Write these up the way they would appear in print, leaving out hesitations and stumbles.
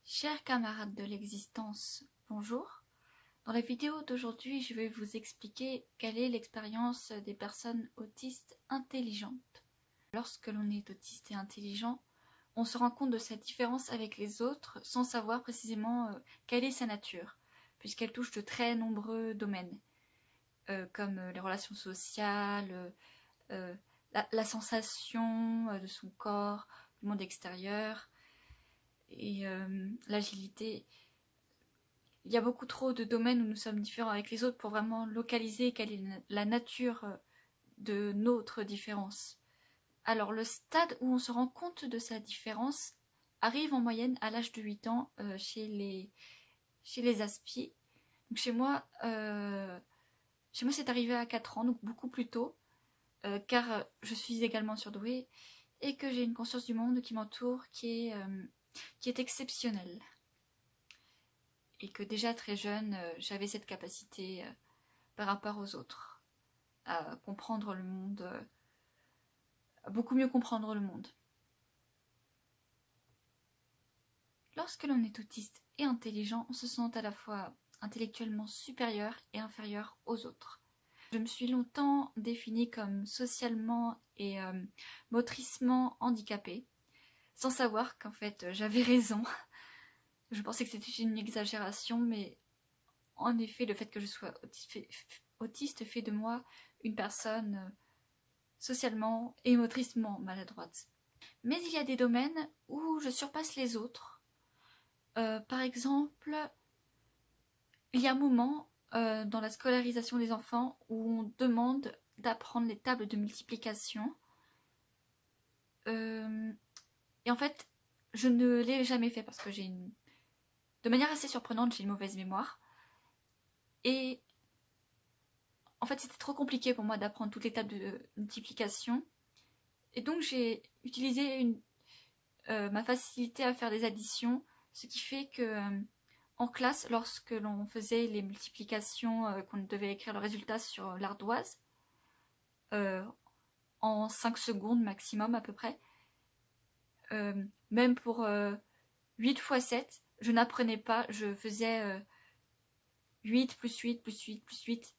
Chers camarades de l'existence, bonjour. Dans la vidéo d'aujourd'hui, je vais vous expliquer quelle est l'expérience des personnes autistes intelligentes. Lorsque l'on est autiste et intelligent, on se rend compte de sa différence avec les autres sans savoir précisément quelle est sa nature, puisqu'elle touche de très nombreux domaines, comme les relations sociales, la sensation de son corps, du monde extérieur, et l'agilité. Il y a beaucoup trop de domaines où nous sommes différents avec les autres pour vraiment localiser quelle est la nature de notre différence. Alors le stade où on se rend compte de sa différence arrive en moyenne à l'âge de 8 ans chez les Aspies. Donc chez moi c'est arrivé à 4 ans, donc beaucoup plus tôt, car je suis également surdouée et que j'ai une conscience du monde qui m'entoure qui est exceptionnelle. Et que déjà très jeune, j'avais cette capacité par rapport aux autres à comprendre le monde, à beaucoup mieux comprendre le monde. Lorsque l'on est autiste et intelligent, on se sent à la fois intellectuellement supérieur et inférieur aux autres. Je me suis longtemps définie comme socialement et motricement handicapée, sans savoir qu'en fait j'avais raison. Je pensais que c'était une exagération, mais en effet, le fait que je sois autiste fait de moi une personne socialement et motricement maladroite. Mais il y a des domaines où je surpasse les autres. Par exemple, il y a un moment dans la scolarisation des enfants où on demande d'apprendre les tables de multiplication. Et en fait, je ne l'ai jamais fait parce que de manière assez surprenante, j'ai une mauvaise mémoire. Et en fait, c'était trop compliqué pour moi d'apprendre toutes les tables de multiplication. Et donc, j'ai utilisé ma facilité à faire des additions, ce qui fait que en classe, lorsque l'on faisait les multiplications, qu'on devait écrire le résultat sur l'ardoise, en 5 secondes maximum à peu près, même pour 8 fois 7, je n'apprenais pas, je faisais 8 plus 8 plus 8 plus 8,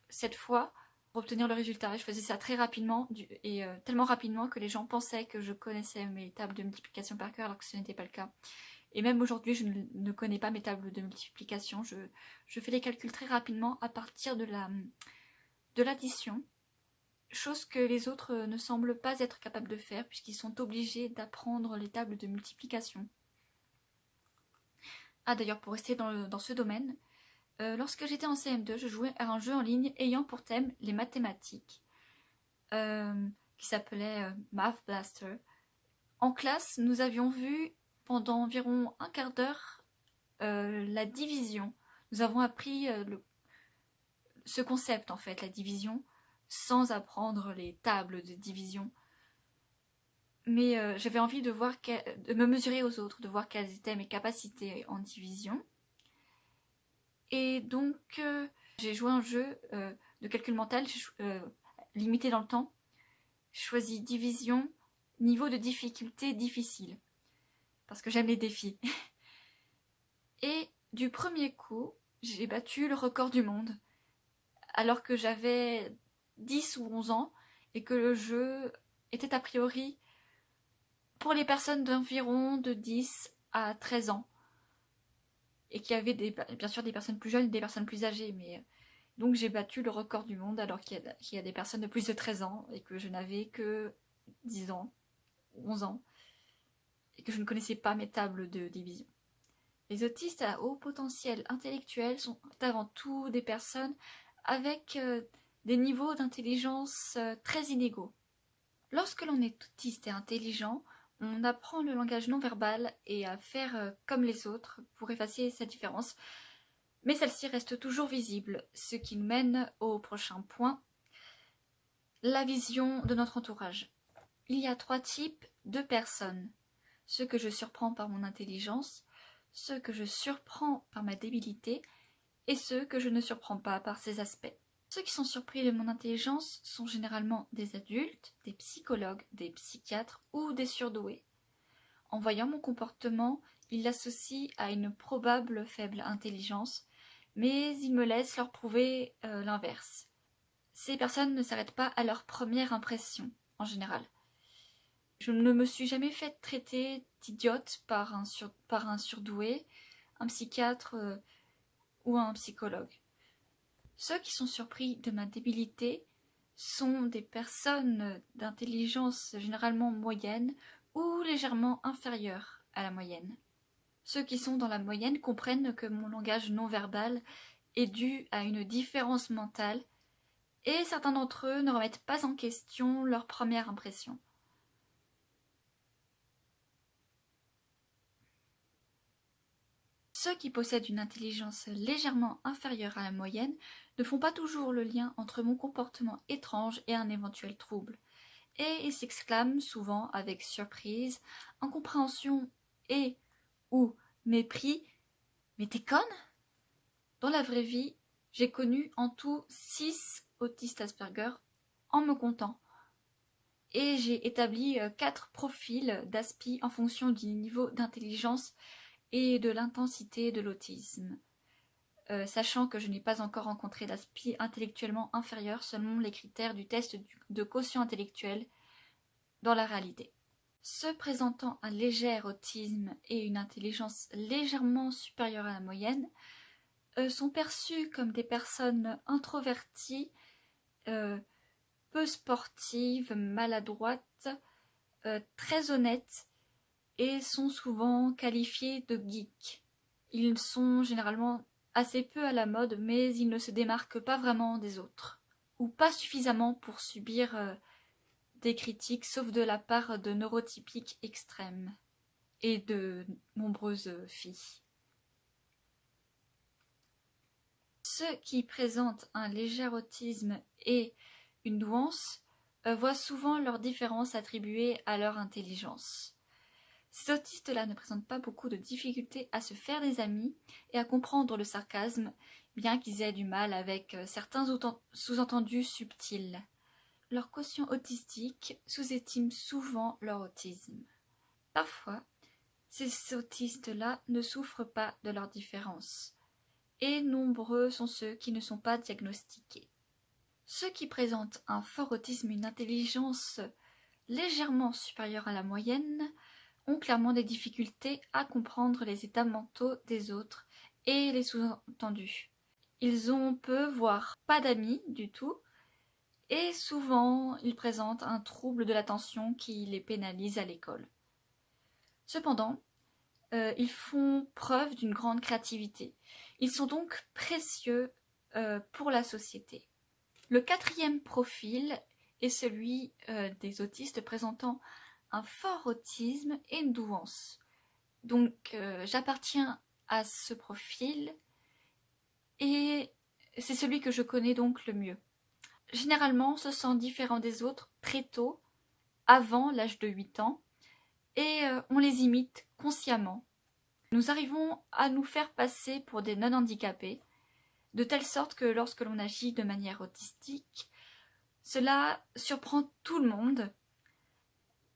7 fois pour obtenir le résultat. Et je faisais ça très rapidement et tellement rapidement que les gens pensaient que je connaissais mes tables de multiplication par cœur alors que ce n'était pas le cas. Et même aujourd'hui, je ne connais pas mes tables de multiplication. Je fais les calculs très rapidement à partir de l'addition, chose que les autres ne semblent pas être capables de faire puisqu'ils sont obligés d'apprendre les tables de multiplication. Ah d'ailleurs, pour rester dans ce domaine, lorsque j'étais en CM2, je jouais à un jeu en ligne ayant pour thème les mathématiques, qui s'appelait Math Blaster. En classe, nous avions vu pendant environ un quart d'heure la division. Nous avons appris ce concept en fait, la division, sans apprendre les tables de division. Mais j'avais envie de me mesurer aux autres, de voir quelles étaient mes capacités en division. Et donc, j'ai joué un jeu de calcul mental limité dans le temps. J'ai choisi division, niveau de difficulté difficile, parce que j'aime les défis. Et du premier coup, j'ai battu le record du monde, alors que j'avais 10 ou 11 ans, et que le jeu était a priori pour les personnes d'environ de 10 à 13 ans. Et qu'il y avait bien sûr des personnes plus jeunes et des personnes plus âgées, mais donc j'ai battu le record du monde alors qu'il y a des personnes de plus de 13 ans et que je n'avais que 10 ans, 11 ans, et que je ne connaissais pas mes tables de division. Les autistes à haut potentiel intellectuel sont avant tout des personnes avec des niveaux d'intelligence très inégaux. Lorsque l'on est autiste et intelligent, on apprend le langage non verbal et à faire comme les autres pour effacer sa différence, mais celle-ci reste toujours visible, ce qui nous mène au prochain point, la vision de notre entourage. Il y a 3 types de personnes, ceux que je surprends par mon intelligence, ceux que je surprends par ma débilité et ceux que je ne surprends pas par ces aspects. Ceux qui sont surpris de mon intelligence sont généralement des adultes, des psychologues, des psychiatres ou des surdoués. En voyant mon comportement, ils l'associent à une probable faible intelligence, mais ils me laissent leur prouver l'inverse. Ces personnes ne s'arrêtent pas à leur première impression, en général. Je ne me suis jamais fait traiter d'idiote par un surdoué, un psychiatre ou un psychologue. Ceux qui sont surpris de ma débilité sont des personnes d'intelligence généralement moyenne ou légèrement inférieure à la moyenne. Ceux qui sont dans la moyenne comprennent que mon langage non verbal est dû à une différence mentale et certains d'entre eux ne remettent pas en question leur première impression. Ceux qui possèdent une intelligence légèrement inférieure à la moyenne ne font pas toujours le lien entre mon comportement étrange et un éventuel trouble, et ils s'exclament souvent avec surprise, incompréhension et ou mépris « Mais t'es conne ?» Dans la vraie vie, j'ai connu en tout 6 autistes Asperger en me comptant. Et j'ai établi 4 profils d'Aspi en fonction du niveau d'intelligence et de l'intensité de l'autisme. Sachant que je n'ai pas encore rencontré d'Aspi intellectuellement inférieur selon les critères du test de quotient intellectuel dans la réalité. Ceux présentant un léger autisme et une intelligence légèrement supérieure à la moyenne sont perçus comme des personnes introverties, peu sportives, maladroites, très honnêtes et sont souvent qualifiés de geeks. Ils sont généralement assez peu à la mode, mais ils ne se démarquent pas vraiment des autres, ou pas suffisamment pour subir des critiques, sauf de la part de neurotypiques extrêmes et de nombreuses filles. Ceux qui présentent un léger autisme et une douance voient souvent leurs différences attribuées à leur intelligence. Ces autistes-là ne présentent pas beaucoup de difficultés à se faire des amis et à comprendre le sarcasme, bien qu'ils aient du mal avec certains sous-entendus subtils. Leur quotient autistique sous-estime souvent leur autisme. Parfois, ces autistes-là ne souffrent pas de leurs différences, et nombreux sont ceux qui ne sont pas diagnostiqués. Ceux qui présentent un fort autisme et une intelligence légèrement supérieure à la moyenne ont clairement des difficultés à comprendre les états mentaux des autres et les sous-entendus. Ils ont peu, voire pas d'amis du tout, et souvent ils présentent un trouble de l'attention qui les pénalise à l'école. Cependant, ils font preuve d'une grande créativité. Ils sont donc précieux pour la société. Le 4e profil est celui des autistes présentant un fort autisme et une douance. Donc j'appartiens à ce profil et c'est celui que je connais donc le mieux. Généralement, on se sent différent des autres très tôt, avant l'âge de 8 ans, et on les imite consciemment. Nous arrivons à nous faire passer pour des non-handicapés, de telle sorte que lorsque l'on agit de manière autistique, cela surprend tout le monde.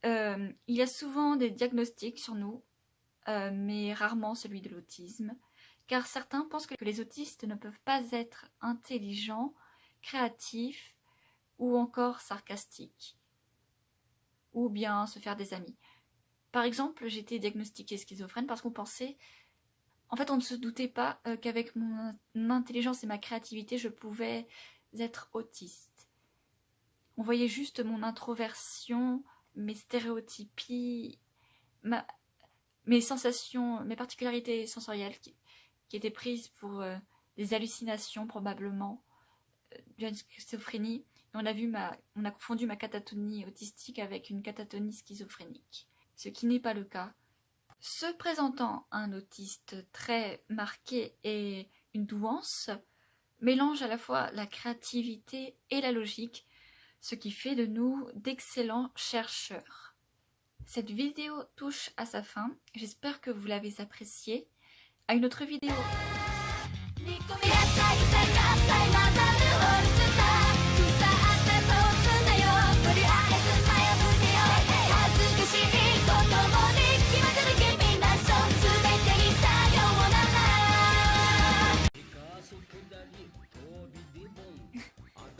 Il y a souvent des diagnostics sur nous, mais rarement celui de l'autisme, car certains pensent que les autistes ne peuvent pas être intelligents, créatifs ou encore sarcastiques, ou bien se faire des amis. Par exemple, j'ai été diagnostiquée schizophrène parce qu'on pensait, en fait on ne se doutait pas qu'avec mon intelligence et ma créativité je pouvais être autiste. On voyait juste mon introversion, mes stéréotypies, mes sensations, mes particularités sensorielles qui étaient prises pour des hallucinations probablement, d'une schizophrénie. Et on a confondu ma catatonie autistique avec une catatonie schizophrénique, ce qui n'est pas le cas. Ceux présentant un autiste très marqué et une douance mélangent à la fois la créativité et la logique, ce qui fait de nous d'excellents chercheurs. Cette vidéo touche à sa fin, j'espère que vous l'avez appréciée. À une autre vidéo.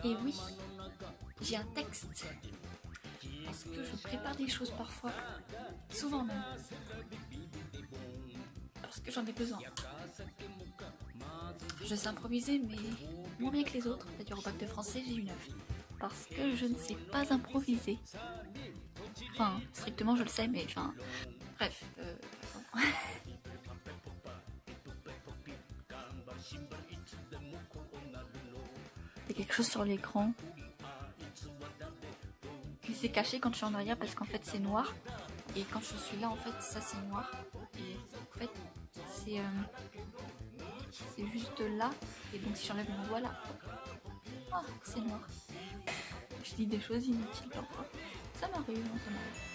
Et oui, j'ai un texte. Parce que je prépare des choses parfois, souvent même. Parce que j'en ai besoin. Je sais improviser, mais moins bien que les autres. D'ailleurs, au bac de français, j'ai eu 9. Parce que je ne sais pas improviser. Enfin, strictement, je le sais, mais enfin... Bref. Il y a quelque chose sur l'écran qui s'est caché quand je suis en arrière parce qu'en fait c'est noir. Et quand je suis là, en fait, ça c'est noir. Et en fait, c'est juste là. Et donc si j'enlève mon doigt là, ah, c'est noir. Je dis des choses inutiles parfois. Ça m'arrive, ça m'arrive.